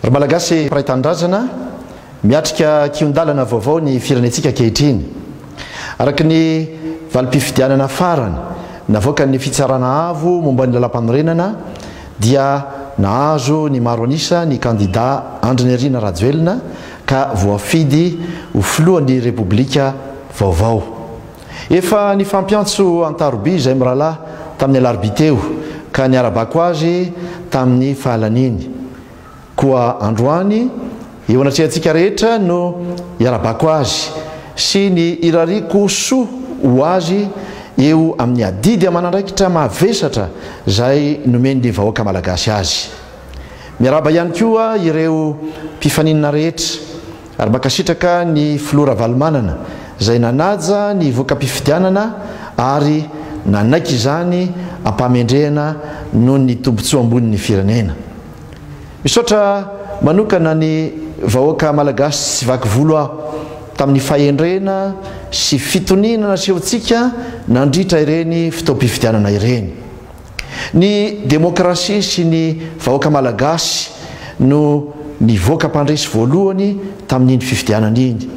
Malagasy praitandrazana miatrika kiondalana vaovao ny firenetsika kehitriny. Araka ny valim-pifidianana farany navoaka ny fitsarana avo momba ny lalam-panorenana dia nahazo ny maro anisa ny kandida Andry Nirina Rajoelina ka voafidy ho filohan'ny repoblika vaovao. Efa ny fampiantso Antaroby izay mirahalahy tamin'ny alarobia teo ka niarabako azy tamin'ny fahalaniny. Koa androany eo anatrehantsika rehetra no iarabako azy sy ny irariko soa ho azy eo amin'ny adidy amanandraikitra mavesatra izay nomeny ny vahoaka malagasy azy. Miaraba ihany koa ireo mpifaninana rehetra ary makasitraka ny filora valomanana izay nanaja ny voaka-pifidianana ary nanaiky izany ampamendrehana noho ny tombotsoa ambonin'ny firenena. Misaotra manokana ny vahoaka malagasy sy vaky volo aho tamin'ny fahendrena sy fitoniana nasehontsika nandritra ireny fitaom-pifidianana ireny. Ny demokrasia sy ny vahoaka malagasy no nivoaka mpandresy voalohany tamin'iny fifidianana iny.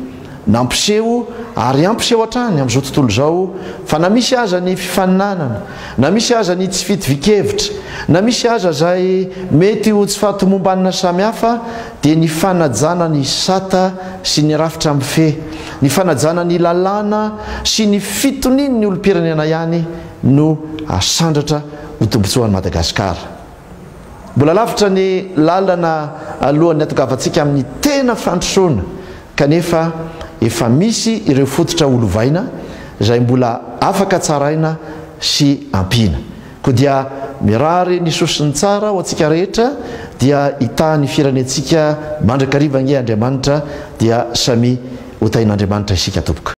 Nampiseho ary ampiseho hatrany amin'izao tontolo izao fa na misy aza ny fifaninanana, na misy aza ny tsy fitovikevitra, na misy aza izay mety ho tsy fahatomombanina samihafa dia ny fanajana ny sata sy ny rafitra amin'ny fe, ny fanajana ny lalàna sy ny fitoniany ny olom-pirenena ihany no asandratra ho tombotsoan'i Madagasikara. Mbola lavitra ny lalana alohan'ny atokavatsika amin'ny tena fandrosoana kanefa efa misy ireo fototra olovaina izay mbola afaka tsaraina sy ampiana. Koa dia mirary ny sosiny tsara ho antsika rehetra dia hitahany firenetsika mandrakariva nge Andriamanitra dia samy ho tain'Andriamanitra isika tompoko.